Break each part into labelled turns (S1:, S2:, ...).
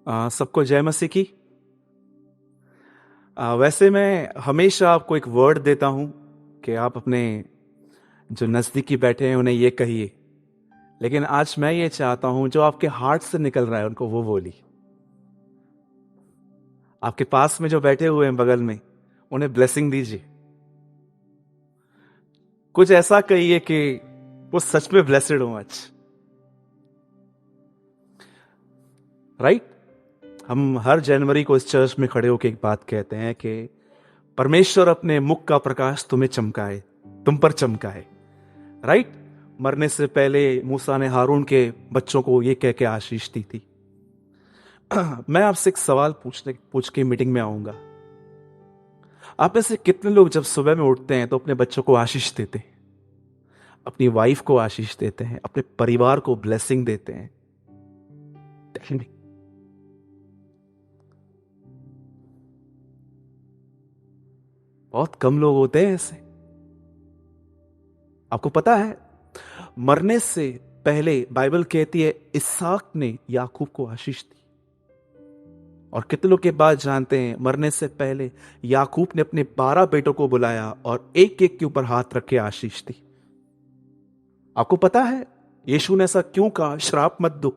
S1: सबको जय मसीह की। वैसे मैं हमेशा आपको एक वर्ड देता हूं कि आप अपने जो नज़दीकी बैठे हैं उन्हें ये कहिए, लेकिन आज मैं ये चाहता हूं जो आपके हार्ट से निकल रहा है उनको वो बोली। आपके पास में जो बैठे हुए हैं बगल में, उन्हें ब्लेसिंग दीजिए। कुछ ऐसा कहिए कि वो सच में ब्लेसेड हो आज। राइट? हम हर जनवरी को इस चर्च में खड़े होकर एक बात कहते हैं कि परमेश्वर अपने मुख का प्रकाश तुम्हें चमकाए, तुम पर चमकाए। राइट? मरने से पहले मूसा ने हारून के बच्चों को ये कह के आशीष दी थी। मैं आपसे एक सवाल पूछ के मीटिंग में आऊंगा। आप में से कितने लोग जब सुबह में उठते हैं तो अपने बच्चों को आशीष देते हैं, अपनी वाइफ को आशीष देते हैं, अपने परिवार को ब्लेसिंग देते हैं? बहुत कम लोग होते हैं ऐसे। आपको पता है, मरने से पहले बाइबल कहती है इसहाक ने याकूब को आशीष दी। और कितने लोग के बाद जानते हैं, मरने से पहले याकूब ने अपने 12 बेटों को बुलाया और एक एक के ऊपर हाथ रख के आशीष दी। आपको पता है यीशु ने ऐसा क्यों कहा, श्राप मत दो?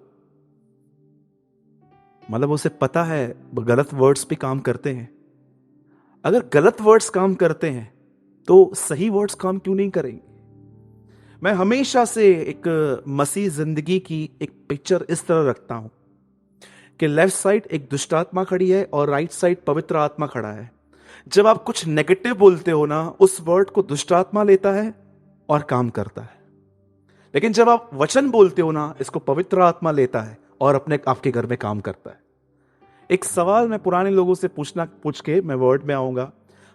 S1: मतलब उसे पता है गलत वर्ड्स भी काम करते हैं। अगर गलत वर्ड्स काम करते हैं तो सही वर्ड्स काम क्यों नहीं करेंगे? मैं हमेशा से एक मसीह जिंदगी की एक पिक्चर इस तरह रखता हूं कि लेफ्ट साइड एक दुष्ट आत्मा खड़ी है और राइट साइड पवित्र आत्मा खड़ा है। जब आप कुछ नेगेटिव बोलते हो ना, उस वर्ड को दुष्ट आत्मा लेता है और काम करता है। लेकिन जब आप वचन बोलते हो ना, इसको पवित्र आत्मा लेता है और अपने आपके घर में काम करता है। एक सवाल मैं पुराने लोगों से पूछ के मैं वर्ड में आऊंगा।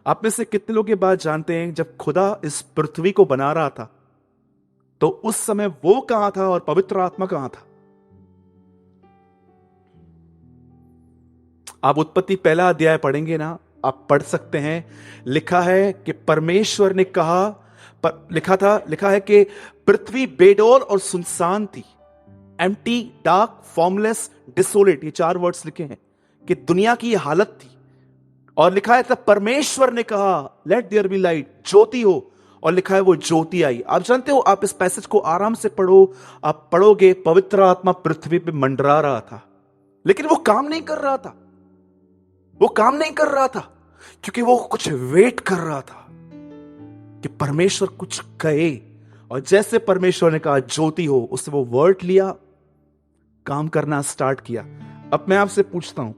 S1: आप में से कितने लोग ये बात जानते हैं, जब खुदा इस पृथ्वी को बना रहा था तो उस समय वो कहां था और पवित्र आत्मा कहां था? आप उत्पत्ति पहला अध्याय पढ़ेंगे ना, आप पढ़ सकते हैं। लिखा है कि परमेश्वर ने कहा, लिखा है कि पृथ्वी बेडौल और सुनसान थी। एम्प्टी, डार्क, फॉर्मलेस, डिसोलेट, ये 4 वर्ड्स लिखे हैं कि दुनिया की ये हालत थी। और लिखा है तब परमेश्वर ने कहा लेट देयर बी लाइट, ज्योति हो। और लिखा है वो ज्योति आई। आप जानते हो, आप इस पैसेज को आराम से पढ़ो, आप पढ़ोगे पवित्र आत्मा पृथ्वी पे मंडरा रहा था, लेकिन वो काम नहीं कर रहा था। वो काम नहीं कर रहा था क्योंकि वो कुछ वेट कर रहा था कि परमेश्वर कुछ कहे। और जैसे परमेश्वर ने कहा ज्योति हो, उससे वो वर्ड लिया, काम करना स्टार्ट किया। अब मैं आपसे पूछता हूं,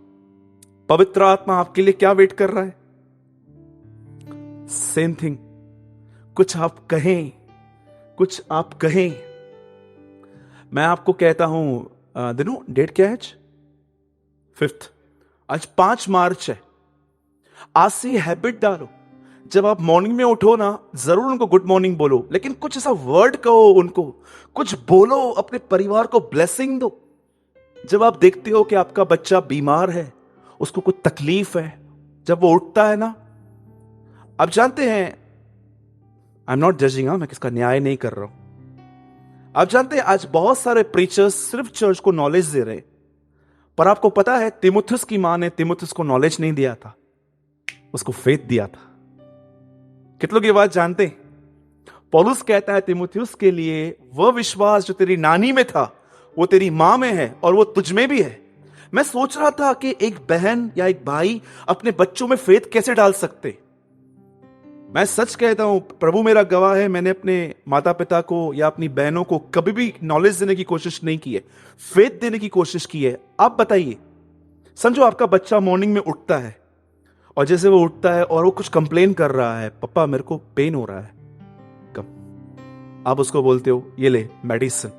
S1: पवित्र आत्मा आपके लिए क्या वेट कर रहा है? Same thing. कुछ आप कहें, कुछ आप कहें। मैं आपको कहता हूं, दिनों डेट क्या है आज? 5th। आज 5 मार्च है। आज से हैबिट डालो, जब आप मॉर्निंग में उठो ना, जरूर उनको गुड मॉर्निंग बोलो, लेकिन कुछ ऐसा वर्ड कहो उनको, कुछ बोलो, अपने परिवार को ब्लेसिंग दो। जब आप देखते हो कि आपका बच्चा बीमार है, उसको कुछ तकलीफ है, जब वो उठता है ना, आप जानते हैं, आई एम नॉट जजिंग, मैं किसका न्याय नहीं कर रहा हूं। आप जानते हैं आज बहुत सारे प्रीचर्स सिर्फ चर्च को नॉलेज दे रहे, पर आपको पता है तिमुथियुस की मां ने तिमुथियुस को नॉलेज नहीं दिया था, उसको फेथ दिया था। कितने लोग ये बात जानते हैं? पौलुस कहता है तिमुथियुस के लिए, वह विश्वास जो तेरी नानी में था वो तेरी मां में है और वो तुझ में भी है। मैं सोच रहा था कि एक बहन या एक भाई अपने बच्चों में फेथ कैसे डाल सकते। मैं सच कहता हूं, प्रभु मेरा गवाह है, मैंने अपने माता पिता को या अपनी बहनों को कभी भी नॉलेज देने की कोशिश नहीं की है, फेथ देने की कोशिश की है। आप बताइए, समझो आपका बच्चा मॉर्निंग में उठता है और जैसे वो उठता है और वो कुछ कंप्लेन कर रहा है, पापा मेरे को पेन हो रहा है, कब आप उसको बोलते हो ये ले मेडिसिन,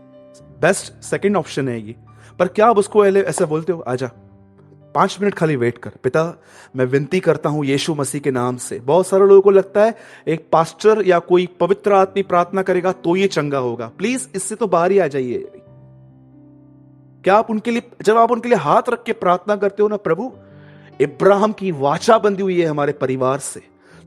S1: बेस्ट सेकंड ऑप्शन है ये। पर क्या आप उसको ऐसे बोलते हो आजा 5 मिनट खाली वेट कर, पिता मैं विनती करता हूं यीशु मसीह के नाम से। बहुत सारे लोगों को लगता है एक पास्टर या कोई पवित्र आदमी प्रार्थना करेगा तो ये चंगा होगा। प्लीज इससे तो बाहर ही आ जाइए। क्या आप उनके लिए, जब आप उनके लिए हाथ रख के प्रार्थना करते हो ना, प्रभु इब्राहिम की वाचा बंधी हुई है हमारे परिवार से,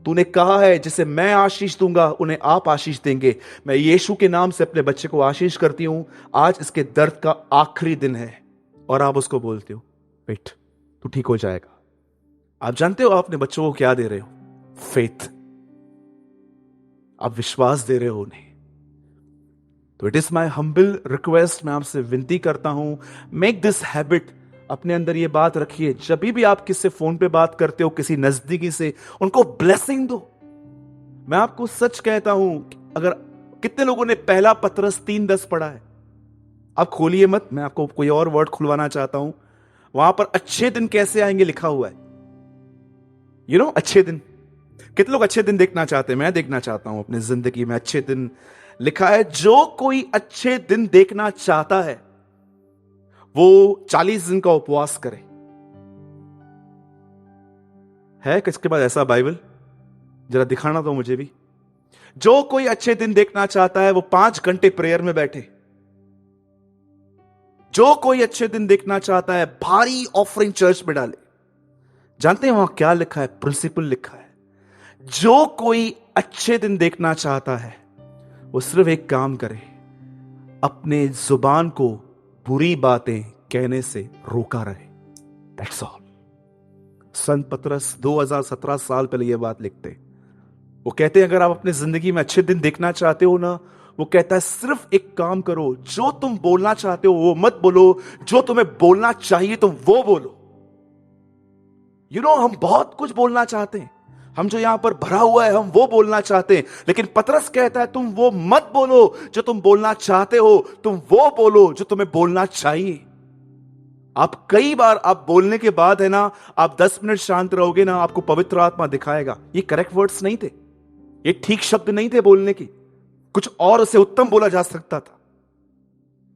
S1: तूने कहा है जिसे मैं आशीष दूंगा उन्हें आप आशीष देंगे। मैं यीशु के नाम से अपने बच्चे को आशीष करती हूं, आज इसके दर्द का आखिरी दिन है। और आप उसको बोलते हो वेट, तू ठीक हो जाएगा। आप जानते हो आप अपने बच्चों को क्या दे रहे हो? फेथ। आप विश्वास दे रहे हो उन्हें। तो it is my humble request, मैं आपसे विनती करता हूं, मेक दिस हैबिट। अपने अंदर ये बात रखिए, जब भी आप किससे फोन पे बात करते हो, किसी नजदीकी से, उनको ब्लेसिंग दो। मैं आपको सच कहता हूं, अगर कितने लोगों ने पहला पतरस 3:10 पढ़ा है? आप खोलिए मत, मैं आपको कोई और वर्ड खुलवाना चाहता हूं। वहां पर अच्छे दिन कैसे आएंगे लिखा हुआ है। अच्छे दिन। कितने लोग अच्छे दिन देखना चाहते हैं? मैं देखना चाहता हूं अपनी जिंदगी में अच्छे दिन। लिखा है, जो कोई अच्छे दिन देखना चाहता है वो 40 दिन का उपवास करे। है किसके पास ऐसा बाइबल? जरा दिखाना तो मुझे भी। जो कोई अच्छे दिन देखना चाहता है वो 5 घंटे प्रेयर में बैठे। जो कोई अच्छे दिन देखना चाहता है भारी ऑफरिंग चर्च में डाले। जानते हैं वहां क्या लिखा है? प्रिंसिपल लिखा है, जो कोई अच्छे दिन देखना चाहता है वो सिर्फ एक काम करे, अपने जुबान को बुरी बातें कहने से रोका रहे। That's all. संत पतरस 2017 साल पहले यह बात लिखते। वो कहते हैं अगर आप अपनी जिंदगी में अच्छे दिन देखना चाहते हो ना, वो कहता है सिर्फ एक काम करो, जो तुम बोलना चाहते हो वो मत बोलो, जो तुम्हें बोलना चाहिए तुम वो बोलो। हम बहुत कुछ बोलना चाहते हैं, हम जो यहां पर भरा हुआ है हम वो बोलना चाहते हैं, लेकिन पतरस कहता है तुम वो मत बोलो जो तुम बोलना चाहते हो, तुम वो बोलो जो तुम्हें बोलना चाहिए। आप कई बार आप बोलने के बाद है ना, आप 10 मिनट शांत रहोगे ना, आपको पवित्र आत्मा दिखाएगा ये करेक्ट वर्ड्स नहीं थे, ये ठीक शब्द नहीं थे बोलने की, कुछ और उसे उत्तम बोला जा सकता था।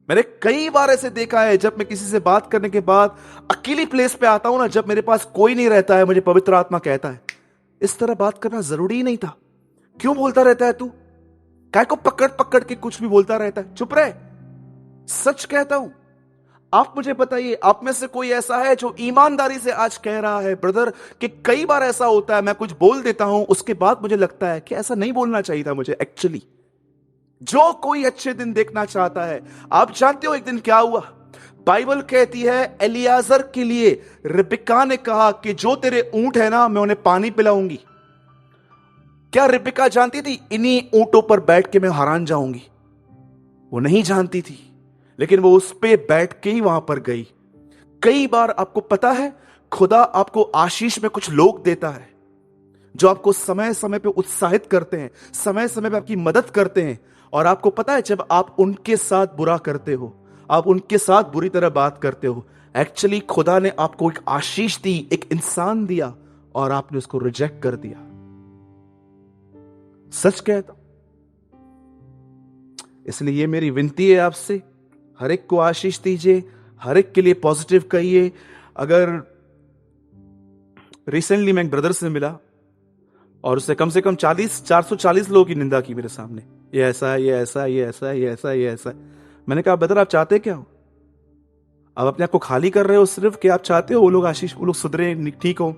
S1: मैंने कई बार ऐसे देखा है, जब मैं किसी से बात करने के बाद अकेली प्लेस पे आता हूं ना, जब मेरे पास कोई नहीं रहता है, मुझे पवित्र आत्मा कहता है इस तरह बात करना जरूरी ही नहीं था, क्यों बोलता रहता है तू, काय को पकड़ पकड़ के कुछ भी बोलता रहता है, चुप रहे। सच कहता हूं। आप मुझे बताइए, आप में से कोई ऐसा है जो ईमानदारी से आज कह रहा है ब्रदर कि कई बार ऐसा होता है मैं कुछ बोल देता हूं, उसके बाद मुझे लगता है कि ऐसा नहीं बोलना चाहिए था मुझे एक्चुअली। जो कोई अच्छे दिन देखना चाहता है, आप जानते हो एक दिन क्या हुआ? बाइबल कहती है एलियाजर के लिए रिबिका ने कहा कि जो तेरे ऊंट है ना मैं उन्हें पानी पिलाऊंगी। क्या रिबिका जानती थी इन्हीं ऊंटों पर बैठ के मैं हैरान जाऊंगी? वो नहीं जानती थी, लेकिन वो उस पे बैठ के ही वहां पर गई। कई बार आपको पता है खुदा आपको आशीष में कुछ लोग देता है जो आपको समय समय पे उत्साहित करते हैं, समय समय पे आपकी मदद करते हैं। और आपको पता है जब आप उनके साथ बुरा करते हो, आप उनके साथ बुरी तरह बात करते हो, एक्चुअली खुदा ने आपको एक आशीष दी, एक इंसान दिया और आपने उसको रिजेक्ट कर दिया। सच कहता हूं। इसलिए ये मेरी विनती है आपसे, हर एक को आशीष दीजिए, हर एक के लिए पॉजिटिव कहिए। अगर रिसेंटली मैं एक ब्रदर से मिला और उससे कम से कम 440 लोगों की निंदा की मेरे सामने, ये ऐसा है, ये ऐसा है, ये ऐसा है, ये ऐसा है, ये ऐसा है। मैंने कहा ब्रदर आप चाहते क्या हो? आप अपने आप को खाली कर रहे हो सिर्फ कि आप चाहते हो वो लोग आशीष, वो लोग सुधरे, ठीक हो?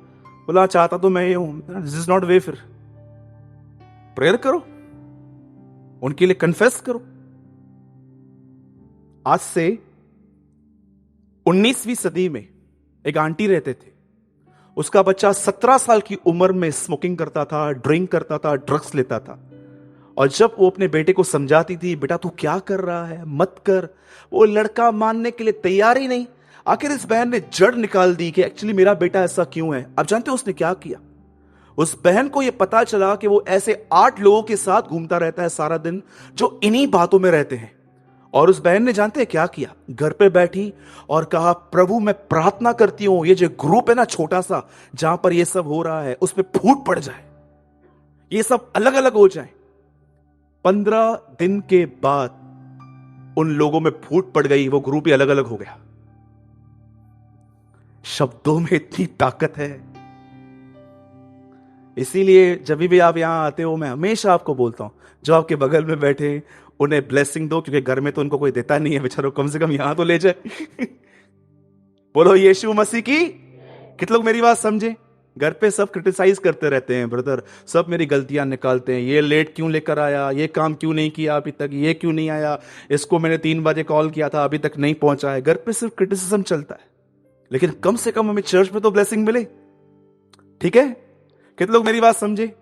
S1: बोला चाहता तो मैं ये हूं। दिस इज नॉट वे। फिर प्रेयर करो, उनके लिए कन्फेस करो। आज से 19वीं सदी में एक आंटी रहते थे, उसका बच्चा 17 साल की उम्र में स्मोकिंग करता था, ड्रिंक करता था, ड्रग्स लेता था। और जब वो अपने बेटे को समझाती थी बेटा तू क्या कर रहा है, मत कर, वो लड़का मानने के लिए तैयार ही नहीं। आखिर इस बहन ने जड़ निकाल दी कि एक्चुअली मेरा बेटा ऐसा क्यों है। आप जानते हो उसने क्या किया? उस बहन को यह पता चला कि वो ऐसे 8 लोगों के साथ घूमता रहता है सारा दिन जो इन्हीं बातों में रहते हैं। और उस बहन ने जानते हैं क्या किया? घर पे बैठी और कहा प्रभु मैं प्रार्थना करती हूं ये जो ग्रुप है ना छोटा सा जहां पर ये सब हो रहा है उस पर फूट पड़ जाए, ये सब अलग अलग हो जाए। 15 दिन के बाद उन लोगों में फूट पड़ गई, वो ग्रुप ही अलग अलग हो गया। शब्दों में इतनी ताकत है। इसीलिए जब भी आप यहां आते हो मैं हमेशा आपको बोलता हूं जो आपके बगल में बैठे उन्हें ब्लेसिंग दो, क्योंकि घर में तो उनको कोई देता नहीं है बेचारों, कम से कम यहां तो ले जाए। बोलो यीशु मसीह की। कितने लोग मेरी बात समझे? घर पे सब क्रिटिसाइज करते रहते हैं ब्रदर, सब मेरी गलतियां निकालते हैं, ये लेट क्यों लेकर आया, ये काम क्यों नहीं किया अभी तक, ये क्यों नहीं आया, इसको मैंने 3 बजे कॉल किया था अभी तक नहीं पहुंचा है। घर पे सिर्फ क्रिटिसिज्म चलता है। लेकिन कम से कम हमें चर्च में तो ब्लेसिंग मिले। ठीक है, कितने लोग मेरी बात समझे?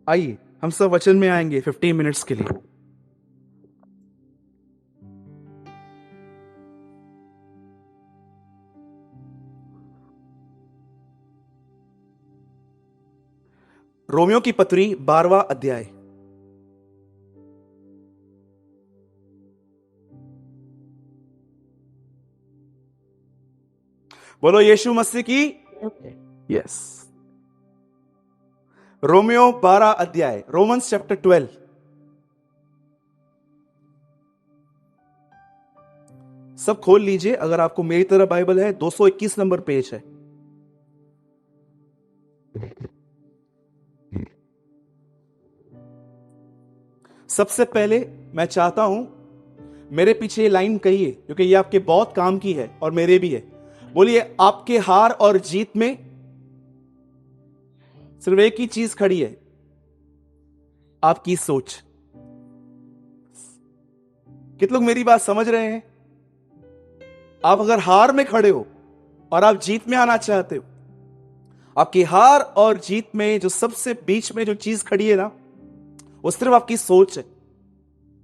S1: आइए हम सब वचन में आएंगे 15 मिनट्स के लिए। रोमियो की पत्री 12वां अध्याय। बोलो यीशु मसीह की। यस। रोमियो 12 अध्याय, रोमन्स चैप्टर 12। सब खोल लीजिए, अगर आपको मेरी तरह बाइबल है 221 नंबर पेज है। सबसे पहले मैं चाहता हूं मेरे पीछे ये लाइन कहिए, क्योंकि ये आपके बहुत काम की है और मेरे भी है। बोलिए, आपके हार और जीत में सिर्फ एक ही चीज खड़ी है, आपकी सोच। कितने लोग मेरी बात समझ रहे हैं? आप अगर हार में खड़े हो और आप जीत में आना चाहते हो, आपकी हार और जीत में जो सबसे बीच में जो चीज खड़ी है ना, वो सिर्फ आपकी सोच है।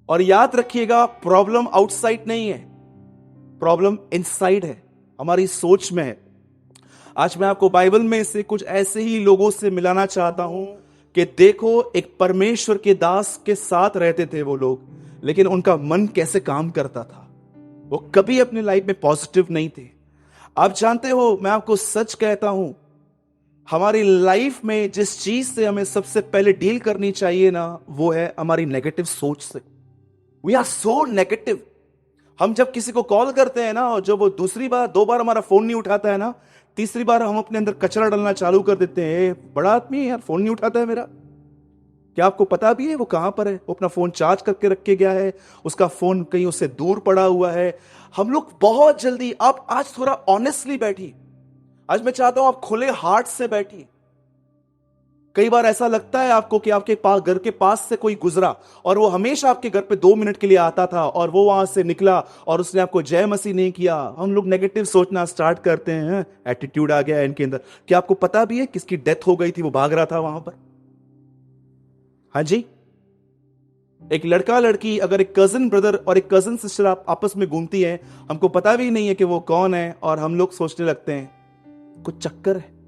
S1: और याद रखिएगा, प्रॉब्लम आउटसाइड नहीं है, प्रॉब्लम इनसाइड है, हमारी सोच में है। आज मैं आपको बाइबल में से कुछ ऐसे ही लोगों से मिलाना चाहता हूं कि देखो, एक परमेश्वर के दास के साथ रहते थे वो लोग, लेकिन उनका मन कैसे काम करता था। वो कभी अपनी लाइफ में पॉजिटिव नहीं थे। आप जानते हो, मैं आपको सच कहता हूं, हमारी लाइफ में जिस चीज से हमें सबसे पहले डील करनी चाहिए ना, वो है हमारी नेगेटिव सोच से। We are so negative. हम जब किसी को कॉल करते हैं ना, और जब वो दूसरी बार 2 बार हमारा फोन नहीं उठाता है ना, तीसरी बार हम अपने अंदर कचरा डालना चालू कर देते हैं, बड़ा आदमी है यार, फोन नहीं उठाता है मेरा। क्या आपको पता भी है वो कहां पर है? वो अपना फोन चार्ज करके रख के गया है, उसका फोन कहीं उससे दूर पड़ा हुआ है। हम लोग बहुत जल्दी, आप आज थोड़ा ऑनेस्टली बैठिए। आज मैं चाहता हूं आप खुले हार्ट से बैठिए। कई बार ऐसा लगता है आपको कि आपके पास, घर के पास से कोई गुजरा और वो हमेशा आपके घर पे 2 मिनट के लिए आता था, और वो वहां से निकला और उसने आपको जय मसीह नहीं किया। हम लोग नेगेटिव सोचना स्टार्ट करते हैं, एटीट्यूड आ गया है इनके अंदर। क्या आपको पता भी है किसकी डेथ हो गई थी? वो भाग रहा था वहां पर। हाँ जी, एक लड़का लड़की, अगर एक कजन ब्रदर और एक कजन सिस्टर आप आपस में घूमती है, हमको पता भी नहीं है कि वो कौन है, और हम लोग सोचने लगते हैं कुछ चक्कर है।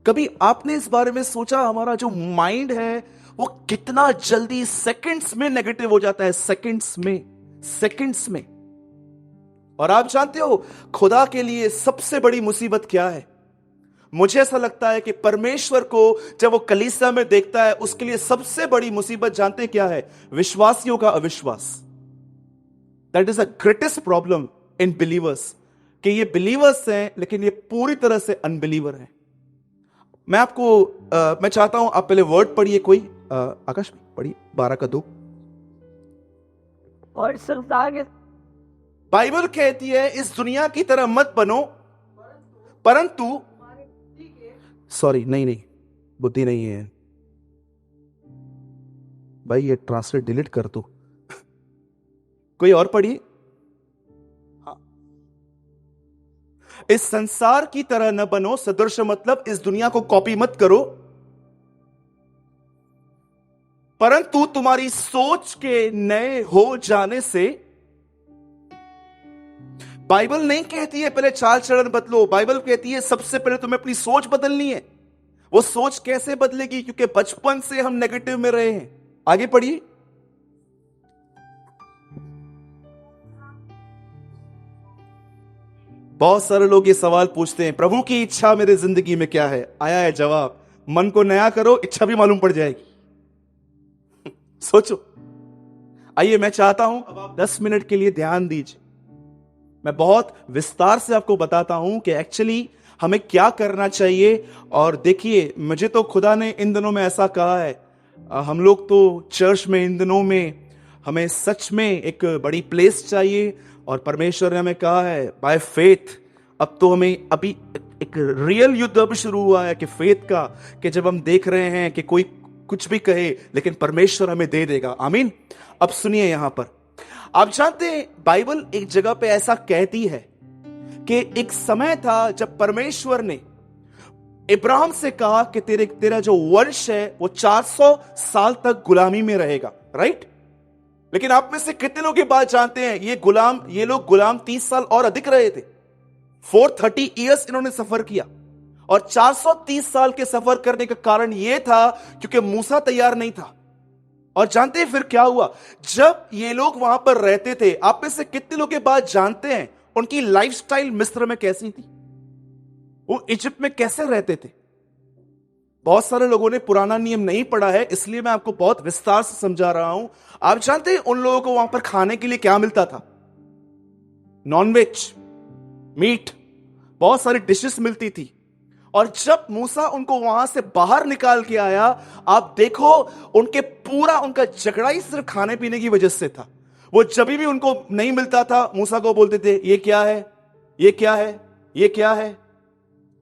S1: कभी आपने इस बारे में सोचा, हमारा जो माइंड है वो कितना जल्दी सेकंड्स में नेगेटिव हो जाता है? सेकंड्स में, सेकंड्स में। और आप जानते हो खुदा के लिए सबसे बड़ी मुसीबत क्या है? मुझे ऐसा लगता है कि परमेश्वर को जब वो कलीसिया में देखता है, उसके लिए सबसे बड़ी मुसीबत जानते क्या है? विश्वासियों का अविश्वास। That is a greatest problem in believers, कि ये बिलीवर्स हैं लेकिन ये पूरी तरह से अनबिलीवर हैं। मैं आपको मैं चाहता हूं आप पहले वर्ड पढ़िए, कोई आकाश पढ़िए 12 का 2।
S2: और संसार
S1: बाइबल कहती है इस दुनिया की तरह मत बनो, परंतु सॉरी नहीं, बुद्धि नहीं है भाई, ये ट्रांसलेट डिलीट कर दो। कोई और पढ़िए। हाँ, इस संसार की तरह न बनो, सदृश मतलब इस दुनिया को कॉपी मत करो, परंतु तुम्हारी सोच के नए हो जाने से। बाइबल नहीं कहती है पहले चाल चलन बदलो, बाइबल कहती है सबसे पहले तुम्हें अपनी सोच बदलनी है। वो सोच कैसे बदलेगी? क्योंकि बचपन से हम नेगेटिव में रहे हैं। आगे पढ़िए। बहुत सारे लोग ये सवाल पूछते हैं, प्रभु की इच्छा मेरे जिंदगी में क्या है? आया है जवाब, मन को नया करो, इच्छा भी मालूम पड़ जाएगी। सोचो। आइए, मैं चाहता हूं अब आप 10 मिनट के लिए ध्यान दीजिए। मैं बहुत विस्तार से आपको बताता हूं कि एक्चुअली हमें क्या करना चाहिए। और देखिए, मुझे तो खुदा ने इन दिनों में ऐसा कहा है, हम लोग तो चर्च में इन दिनों में हमें सच में एक बड़ी प्लेस चाहिए, और परमेश्वर ने हमें कहा है बाय फेथ। अब तो हमें अभी एक रियल युद्ध अब शुरू हुआ है कि फेथ का, कि जब हम देख रहे हैं कि कोई कुछ भी कहे लेकिन परमेश्वर हमें दे देगा। आमीन। अब सुनिए, यहां पर आप जानते हैं बाइबल एक जगह पे ऐसा कहती है कि एक समय था जब परमेश्वर ने इब्राहिम से कहा कि तेरा जो वंश है वो 400 साल तक गुलामी में रहेगा, राइट? लेकिन आप में से कितने लोग ये बात जानते हैं, ये लोग गुलाम 30 साल और अधिक रहे थे। 430 ईयर्स इन्होंने सफर किया, और 430 साल के सफर करने का कारण यह था क्योंकि मूसा तैयार नहीं था। और जानते हैं फिर क्या हुआ? जब ये लोग वहां पर रहते थे, आप में से कितने लोग ये बात जानते हैं उनकी लाइफस्टाइल मिस्र में कैसी थी, वो इजिप्ट में कैसे रहते थे? बहुत सारे लोगों ने पुराना नियम नहीं पढ़ा है, इसलिए मैं आपको बहुत विस्तार से समझा रहा हूं। आप जानते हैं उन लोगों को वहां पर खाने के लिए क्या मिलता था? नॉनवेज, मीट, बहुत सारी डिशेस मिलती थी। और जब मूसा उनको वहां से बाहर निकाल के आया, आप देखो उनका झगड़ा ही सिर्फ खाने पीने की वजह से था। वो जब भी उनको नहीं मिलता था, मूसा को बोलते थे ये क्या है, ये क्या है, ये क्या है।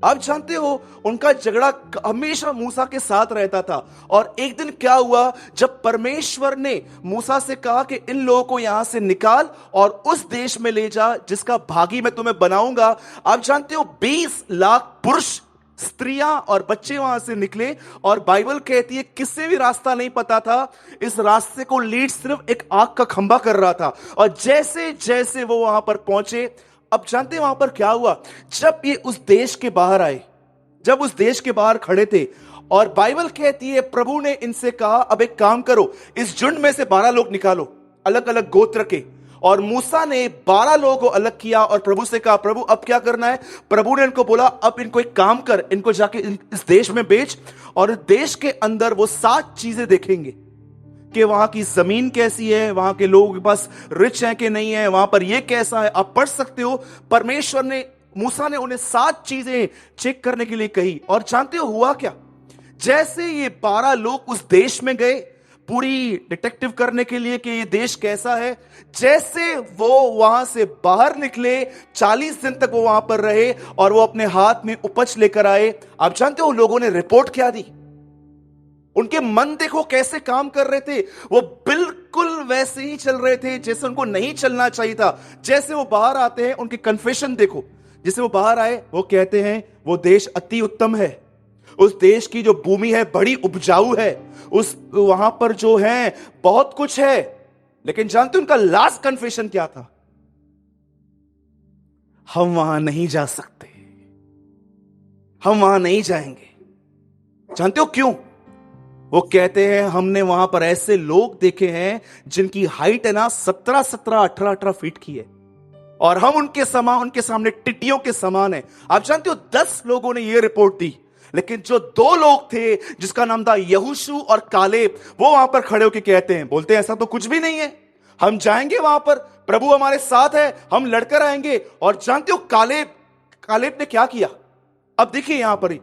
S1: आप जानते हो उनका झगड़ा हमेशा मूसा के साथ रहता था। और एक दिन क्या हुआ, जब परमेश्वर ने मूसा से कहा कि इन लोगों को यहां से निकाल और उस देश में ले जा जिसका भागी मैं तुम्हें बनाऊंगा। आप जानते हो 20 लाख पुरुष, स्त्रियां और बच्चे वहां से निकले, और बाइबल कहती है किससे भी रास्ता नहीं पता था, इस रास्ते को लीड सिर्फ एक आग का खंभा कर रहा था। और जैसे जैसे वो वहां पर पहुंचे, अब जानते हैं वहां पर क्या हुआ? जब ये उस देश के बाहर आए, जब उस देश के बाहर खड़े थे, और बाइबल कहती है प्रभु ने इनसे कहा अब एक काम करो, इस झुंड में से 12 लोग निकालो, अलग अलग गोत्र के। और मूसा ने 12 लोगों को अलग किया और प्रभु से कहा प्रभु अब क्या करना है? प्रभु ने इनको बोला अब इनको एक काम कर, इनको जाके इस देश में बेच, और देश के अंदर वो 7 चीजें देखेंगे कि वहां की जमीन कैसी है, वहां के लोगों के पास रिच है कि नहीं है, वहां पर ये कैसा है। आप पढ़ सकते हो, परमेश्वर ने, मूसा ने उन्हें 7 चीजें चेक करने के लिए कही। और जानते हो हुआ क्या? जैसे ये 12 लोग उस देश में गए पूरी डिटेक्टिव करने के लिए कि ये देश कैसा है, जैसे वो वहां से बाहर निकले, 40 दिन तक वो वहां पर रहे और वो अपने हाथ में उपज लेकर आए। आप जानते हो लोगों ने रिपोर्ट क्या दी? उनके मन देखो कैसे काम कर रहे थे, वो बिल्कुल वैसे ही चल रहे थे जैसे उनको नहीं चलना चाहिए था। जैसे वो बाहर आते हैं, उनके कन्फेशन देखो, जैसे वो बाहर आए वो कहते हैं वो देश अति उत्तम है, उस देश की जो भूमि है बड़ी उपजाऊ है, उस वहां पर जो है बहुत कुछ है। लेकिन जानते उनका लास्ट कन्फेशन क्या था? हम वहां नहीं जा सकते, हम वहां नहीं जाएंगे। जानते हो क्यों? वो कहते हैं हमने वहां पर ऐसे लोग देखे हैं जिनकी हाइट है ना 17-17, 18-18 फीट की है, और हम उनके सामने टिड्डियों के समान है। आप जानते हो 10 लोगों ने यह रिपोर्ट दी, लेकिन जो 2 लोग थे जिसका नाम था यहोशू और कालेब, वो वहां पर खड़े होकर कहते हैं, बोलते हैं ऐसा तो कुछ भी नहीं है, हम जाएंगे वहां पर, प्रभु हमारे साथ है, हम लड़कर आएंगे। और जानते हो कालेब ने क्या किया? अब देखिए यहां पर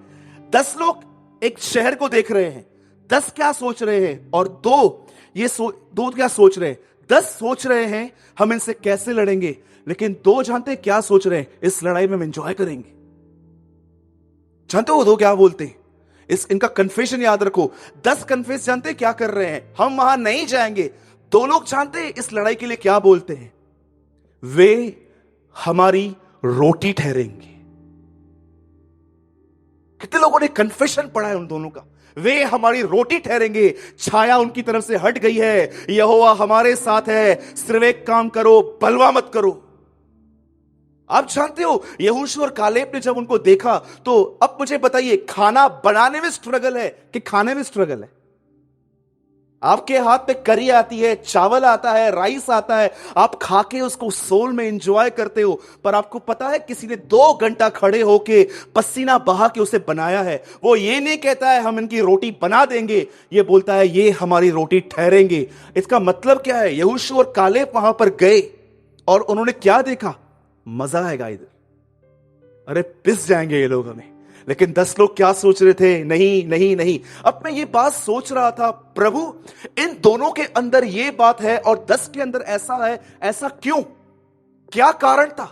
S1: 10 लोग एक शहर को देख रहे हैं, 10 क्या सोच रहे हैं, और दो क्या सोच रहे हैं? 10 सोच रहे हैं हम इनसे कैसे लड़ेंगे, लेकिन 2 जानते हैं क्या सोच रहे हैं? इस लड़ाई में हम एंजॉय करेंगे। जानते हो 2 क्या बोलते हैं? इनका कन्फेशन याद रखो। 10 कन्फेस जानते हैं क्या कर रहे हैं? हम वहां नहीं जाएंगे। 2 लोग जानते हैं इस लड़ाई के लिए क्या बोलते हैं? वे हमारी रोटी ठहरेंगे। कितने लोगों ने कन्फेशन पढ़ा है उन दोनों का? वे हमारी रोटी ठहरेंगे, छाया उनकी तरफ से हट गई है, यहोवा हमारे साथ है, सिर्फ एक काम करो, बलवा मत करो। आप जानते हो यहोशू और कालेब ने जब उनको देखा, तो अब मुझे बताइए खाना बनाने में स्ट्रगल है कि खाने में स्ट्रगल है? आपके हाथ में करी आती है, चावल आता है, राइस आता है, आप खा के उसको सोल में एंजॉय करते हो, पर आपको पता है किसी ने 2 घंटा खड़े होके पसीना बहा के उसे बनाया है। वो ये नहीं कहता है हम इनकी रोटी बना देंगे, ये बोलता है ये हमारी रोटी ठहरेंगे। इसका मतलब क्या है? यहोशू और कालेब वहां पर गए और उन्होंने क्या देखा? मजा आएगा इधर, अरे पिस जाएंगे ये लोग हमें। लेकिन 10 लोग क्या सोच रहे थे? नहीं नहीं नहीं। अब मैं ये बात सोच रहा था, प्रभु इन दोनों के अंदर ये बात है और 10 के अंदर ऐसा है, ऐसा क्यों? क्या कारण था?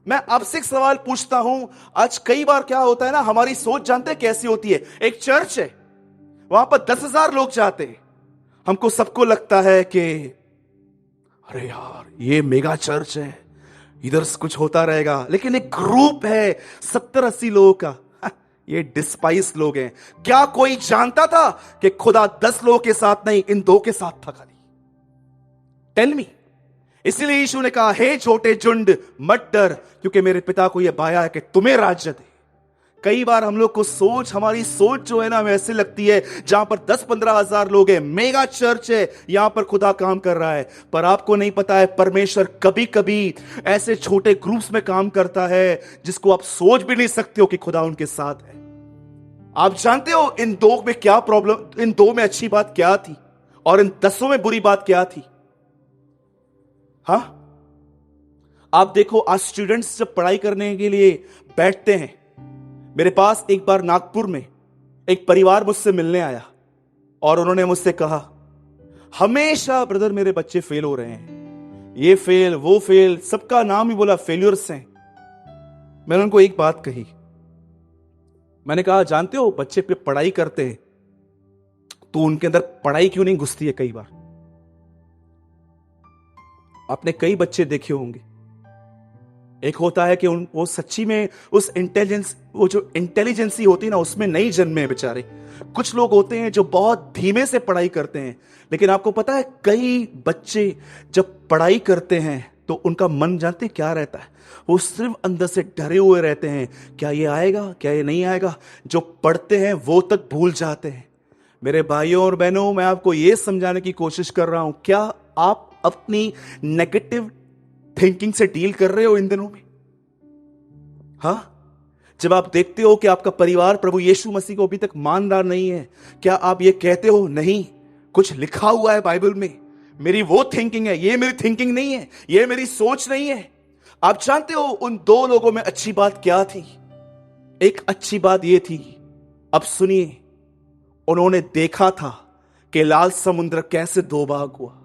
S1: मैं आपसे एक सवाल पूछता हूं। आज कई बार क्या होता है ना, हमारी सोच जानते हैं कैसी होती है? एक चर्च है, वहां पर 10,000 लोग जाते हैं, हमको सबको लगता है कि अरे यार ये मेगा चर्च है, इधर से कुछ होता रहेगा, लेकिन एक ग्रुप है 70-80 लोगों का, ये डिस्पाइस लोग हैं। क्या कोई जानता था कि खुदा 10 लोगों के साथ नहीं, इन 2 के साथ था खाली? Tell me. इसीलिए यीशु ने कहा, हे छोटे झुंड मत डर, क्योंकि मेरे पिता को यह बाया है कि तुम्हें राज्य दे। कई बार हम लोग को हमारी सोच जो है ना, हमें ऐसे लगती है जहां पर 10-15 हजार लोग हैं, मेगा चर्च है, यहां पर खुदा काम कर रहा है। पर आपको नहीं पता है, परमेश्वर कभी कभी ऐसे छोटे ग्रुप्स में काम करता है जिसको आप सोच भी नहीं सकते हो कि खुदा उनके साथ है। आप जानते हो इन 2 में क्या प्रॉब्लम, इन 2 में अच्छी बात क्या थी और इन 10 में बुरी बात क्या थी? हाँ, आप देखो, आज स्टूडेंट्स जब पढ़ाई करने के लिए बैठते हैं, मेरे पास एक बार नागपुर में एक परिवार मुझसे मिलने आया और उन्होंने मुझसे कहा, हमेशा ब्रदर मेरे बच्चे फेल हो रहे हैं, ये फेल वो फेल, सबका नाम ही बोला, फेल्यूर्स हैं। मैंने उनको एक बात कही, मैंने कहा, जानते हो बच्चे पे पढ़ाई करते हैं तो उनके अंदर पढ़ाई क्यों नहीं घुसती है? कई बार आपने कई बच्चे देखे होंगे, एक होता है कि वो सच्ची में उस इंटेलिजेंस, वो जो इंटेलिजेंसी होती है ना, उसमें नहीं जन्मे बेचारे। कुछ लोग होते हैं जो बहुत धीमे से पढ़ाई करते हैं, लेकिन आपको पता है कई बच्चे जब पढ़ाई करते हैं तो उनका मन, जानते क्या रहता है? वो सिर्फ अंदर से डरे हुए रहते हैं, क्या ये आएगा, क्या ये नहीं आएगा। जो पढ़ते हैं वो तक भूल जाते हैं। मेरे भाइयों और बहनों, मैं आपको ये समझाने की कोशिश कर रहा हूं, क्या आप अपनी नेगेटिव थिंकिंग से डील कर रहे हो इन दिनों में? हाँ, जब आप देखते हो कि आपका परिवार प्रभु यीशु मसीह को अभी तक मान रहा नहीं है, क्या आप ये कहते हो, नहीं कुछ लिखा हुआ है बाइबल में, मेरी वो थिंकिंग है, ये मेरी थिंकिंग नहीं है, ये मेरी सोच नहीं है? आप जानते हो उन 2 लोगों में अच्छी बात क्या थी? एक अच्छी बात ये थी, अब सुनिए, उन्होंने देखा था कि लाल समुद्र कैसे 2 भाग हुआ।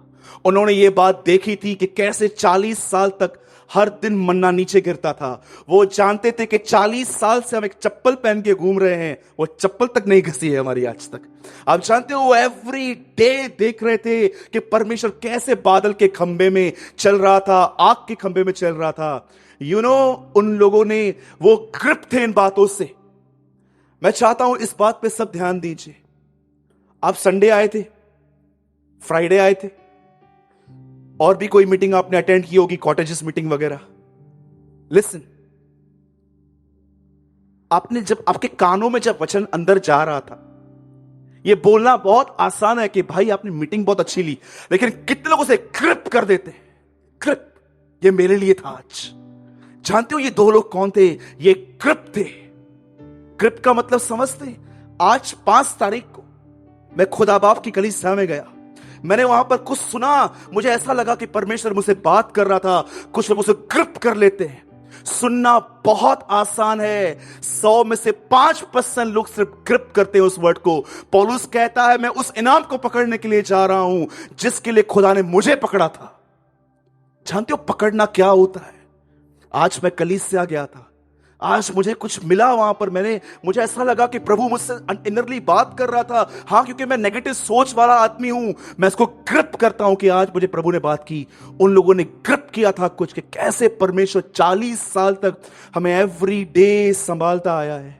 S1: उन्होंने ये बात देखी थी कि कैसे 40 साल तक हर दिन मन्ना नीचे गिरता था। वो जानते थे कि 40 साल से हम एक चप्पल पहन के घूम रहे हैं, वो चप्पल तक नहीं घसी है हमारी आज तक। आप जानते हो, वो एवरी डे देख रहे थे कि परमेश्वर कैसे बादल के खंबे में चल रहा था, आग के खंबे में चल रहा था। उन लोगों ने वो ग्रिप थे इन बातों से। मैं चाहता हूं इस बात पे सब ध्यान दीजिए। आप संडे आए थे, फ्राइडे आए थे, और भी कोई मीटिंग आपने अटेंड की होगी, कॉटेजेस मीटिंग वगैरह। लिसन, आपने जब आपके कानों में जब वचन अंदर जा रहा था, ये बोलना बहुत आसान है कि भाई आपने मीटिंग बहुत अच्छी ली, लेकिन कितने लोगों से ग्रिप कर देते हैं, ग्रिप, ये मेरे लिए था आज। जानते हो ये 2 लोग कौन थे? ये ग्रिप थे। ग्रिप का मतलब समझते? आज 5 तारीख को मैं खुदा बाप की कलीसिया में गया, मैंने वहां पर कुछ सुना, मुझे ऐसा लगा कि परमेश्वर मुझसे बात कर रहा था। कुछ लोग उसे ग्रिप कर लेते हैं। सुनना बहुत आसान है, 100 में से 5% लोग सिर्फ ग्रिप करते हैं उस वर्ड को। पौलुस कहता है, मैं उस इनाम को पकड़ने के लिए जा रहा हूं जिसके लिए खुदा ने मुझे पकड़ा था। जानते हो पकड़ना क्या होता है? आज मैं कलीसिया गया था, आज मुझे कुछ मिला वहां पर, मुझे ऐसा लगा कि प्रभु मुझसे इनरली बात कर रहा था। हाँ, क्योंकि मैं नेगेटिव सोच वाला आदमी हूं, मैं इसको ग्रिप करता हूं कि आज मुझे प्रभु ने बात की। उन लोगों ने ग्रिप किया था कुछ, कि कैसे परमेश्वर 40 साल तक हमें एवरी डे संभालता आया है।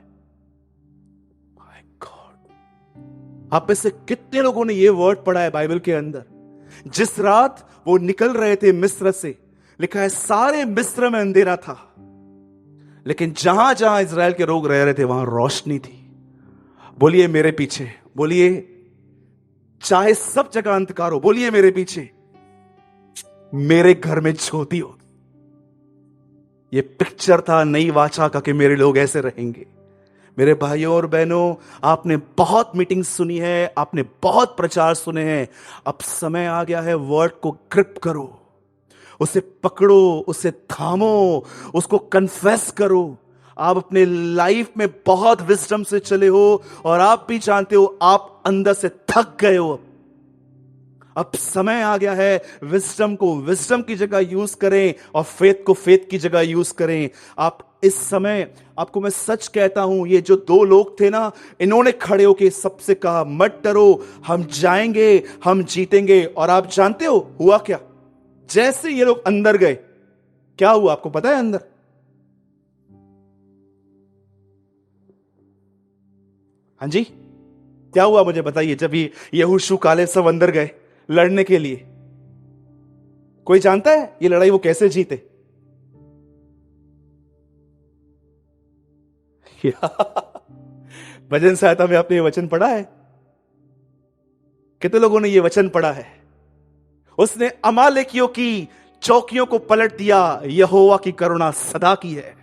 S1: माय गॉड, आप में से कितने लोगों ने यह वर्ड पढ़ा है बाइबल के अंदर? जिस रात वो निकल रहे थे मिस्र से, लिखा है सारे मिस्र में अंधेरा था, लेकिन जहां जहां इजराइल के लोग रह रहे थे वहां रोशनी थी। बोलिए मेरे पीछे, बोलिए चाहे सब जगह अंधकार हो, बोलिए मेरे पीछे मेरे घर में ज्योति हो। ये पिक्चर था नई वाचा का कि मेरे लोग ऐसे रहेंगे। मेरे भाइयों और बहनों, आपने बहुत मीटिंग सुनी है, आपने बहुत प्रचार सुने हैं, अब समय आ गया है वर्ड को ग्रिप करो, उसे पकड़ो, उसे थामो, उसको कन्फेस करो। आप अपने लाइफ में बहुत विजडम से चले हो और आप भी जानते हो आप अंदर से थक गए हो। अब समय आ गया है विजडम को विजडम की जगह यूज करें और फेथ को फेथ की जगह यूज करें। आप इस समय, आपको मैं सच कहता हूं, ये जो 2 लोग थे ना, इन्होंने खड़े होके सबसे कहा मत डरो, हम जाएंगे, हम जीतेंगे। और आप जानते हो हुआ क्या? जैसे ये लोग अंदर गए, क्या हुआ आपको पता है अंदर? हाँ जी, क्या हुआ मुझे बताइए। जब ये यहोशू कालेब सब अंदर गए लड़ने के लिए, कोई जानता है ये लड़ाई वो कैसे जीते? भजन सहायता में आपने ये वचन पढ़ा है? कितने लोगों ने ये वचन पढ़ा है? उसने अमालेकियों की चौकियों को पलट दिया, यहोवा की करुणा सदा की है।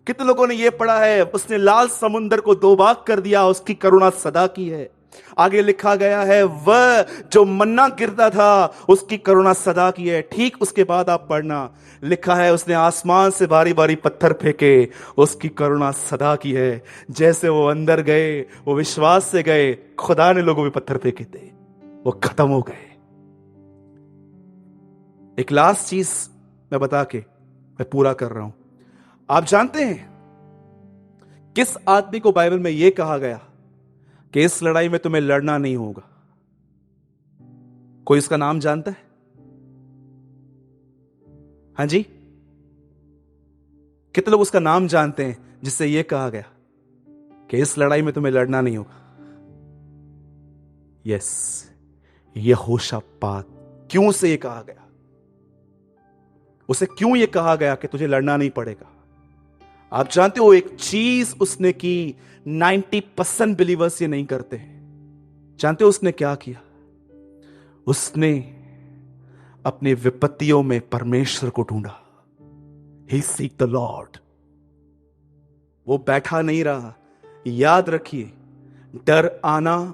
S1: कितने लोगों ने यह पढ़ा है? उसने लाल समुंदर को दो भाग कर दिया, उसकी करुणा सदा की है। आगे लिखा गया है, वह जो मन्ना गिरता था उसकी करुणा सदा की है। ठीक उसके बाद आप पढ़ना, लिखा है उसने आसमान से बारी बारी पत्थर फेंके, उसकी करुणा सदा की है। जैसे वो अंदर गए, वो विश्वास से गए, खुदा ने लोगों पे पत्थर फेंके थे, वो खत्म हो गए। एक लास्ट चीज मैं बता के मैं पूरा कर रहा हूं। आप जानते हैं किस आदमी को बाइबल में यह कहा गया कि इस लड़ाई में तुम्हें लड़ना नहीं होगा? कोई इसका नाम जानता है? हाँ जी, कितने लोग उसका नाम जानते हैं जिससे यह कहा गया कि इस लड़ाई में तुम्हें लड़ना नहीं होगा? यस, यहोशापात। क्यों से यह कहा गया? उसे क्यों यह कहा गया कि तुझे लड़ना नहीं पड़ेगा? आप जानते हो एक चीज उसने की, 90% बिलीवर्स ये नहीं करते। जानते हो उसने क्या किया? उसने अपने विपत्तियों में परमेश्वर को ढूंढा। ही सीक द लॉर्ड। वो बैठा नहीं रहा। याद रखिए, डर आना,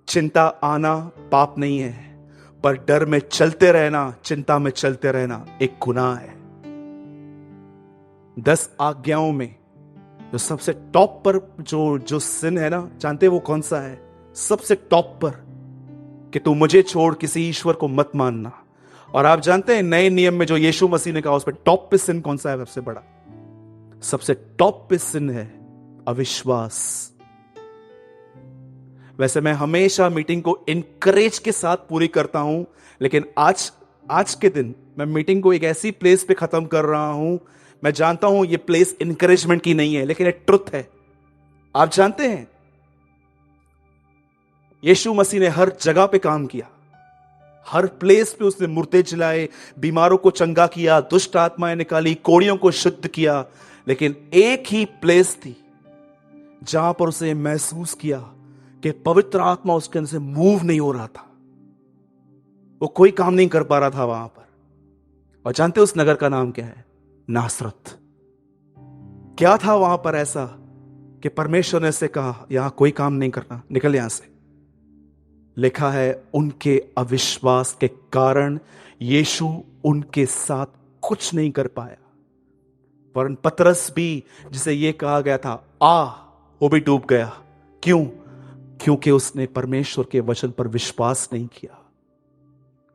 S1: चिंता आना पाप नहीं है, पर डर में चलते रहना, चिंता में चलते रहना एक गुनाह है। 10 आज्ञाओं में जो सबसे टॉप पर जो सिन है ना, जानते हैं वो कौन सा है? सबसे टॉप पर कि तू मुझे छोड़ किसी ईश्वर को मत मानना। और आप जानते हैं नए नियम में जो यीशु मसीह ने कहा, उस पर टॉप पे सिन कौन सा है? सबसे बड़ा, सबसे टॉप पे सिन है अविश्वास। वैसे मैं हमेशा मीटिंग को इनकरेज के साथ पूरी करता हूं, लेकिन आज के दिन मैं मीटिंग को एक ऐसी प्लेस पे खत्म कर रहा हूं। मैं जानता हूं ये प्लेस इनकरेजमेंट की नहीं है, लेकिन एक ट्रुथ है। आप जानते हैं यीशु मसीह ने हर जगह पे काम किया, हर प्लेस पे उसने मुर्दे जलाए, बीमारों को चंगा किया, दुष्ट आत्माएं निकाली, कोड़ियों को शुद्ध किया। लेकिन एक ही प्लेस थी जहां पर उसे महसूस किया कि पवित्र आत्मा उसके अंदर से मूव नहीं हो रहा था, वो कोई काम नहीं कर पा रहा था वहां पर। और जानते उस नगर का नाम क्या है? नासरत। क्या था वहां पर ऐसा कि परमेश्वर ने से कहा यहां कोई काम नहीं करना, निकल यहां से? लिखा है उनके अविश्वास के कारण यीशु उनके साथ कुछ नहीं कर पाया। वरन पतरस भी, जिसे यह कहा गया था आ, वो भी डूब गया। क्यों? क्योंकि उसने परमेश्वर के वचन पर विश्वास नहीं किया।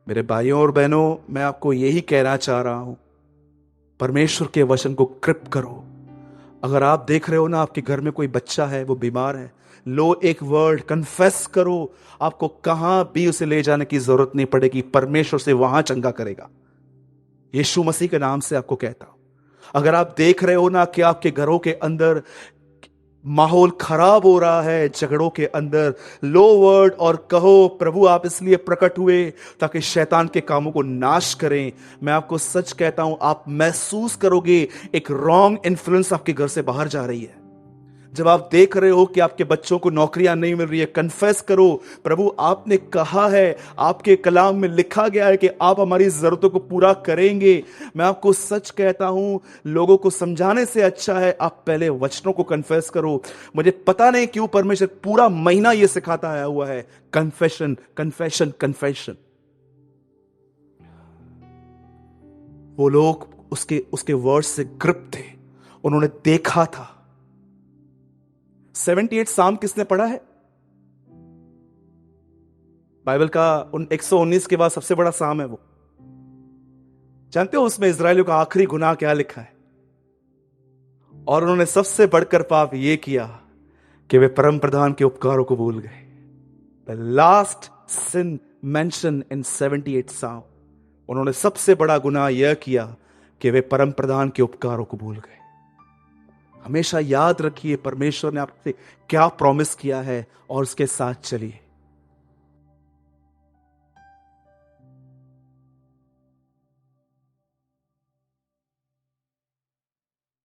S1: मेरे भाइयों और बहनों, मैं आपको यही कहना चाह रहा हूं, परमेश्वर के वचन को ग्रिप करो। अगर आप देख रहे हो ना आपके घर में कोई बच्चा है, वो बीमार है, लो एक वर्ड कन्फेस करो। आपको कहां भी उसे ले जाने की जरूरत नहीं पड़ेगी, परमेश्वर से वहां चंगा करेगा। यीशु मसीह के नाम से आपको कहता हूं। अगर आप देख रहे हो ना कि आपके घरों के अंदर माहौल खराब हो रहा है, झगड़ों के अंदर, लो वर्ड और कहो प्रभु आप इसलिए प्रकट हुए ताकि शैतान के कामों को नाश करें। मैं आपको सच कहता हूं, आप महसूस करोगे एक रॉन्ग इन्फ्लुएंस आपके घर से बाहर जा रही है। जब आप देख रहे हो कि आपके बच्चों को नौकरियां नहीं मिल रही है, कन्फेस करो, प्रभु आपने कहा है, आपके कलाम में लिखा गया है कि आप हमारी जरूरतों को पूरा करेंगे। मैं आपको सच कहता हूं, लोगों को समझाने से अच्छा है आप पहले वचनों को कन्फेस करो। मुझे पता नहीं क्यों परमेश्वर पूरा महीना यह सिखाता आया हुआ है, कन्फेशन कन्फेशन कन्फेशन। वो लोग उसके वर्ड से ग्रिप थे, उन्होंने देखा था। 78 साम किसने पढ़ा है? बाइबल का 119 के बाद सबसे बड़ा साम है वो। जानते हो उसमें इजरायलियों का आखिरी गुनाह क्या लिखा है? और उन्होंने सबसे बढ़कर पाप यह किया कि वे परम प्रधान के उपकारों को भूल गए। The last sin mention in 78 psalm. उन्होंने सबसे बड़ा गुनाह यह किया कि वे परम प्रधान के उपकारों को भूल गए। हमेशा याद रखिए परमेश्वर ने आपसे क्या प्रॉमिस किया है और उसके साथ चलिए।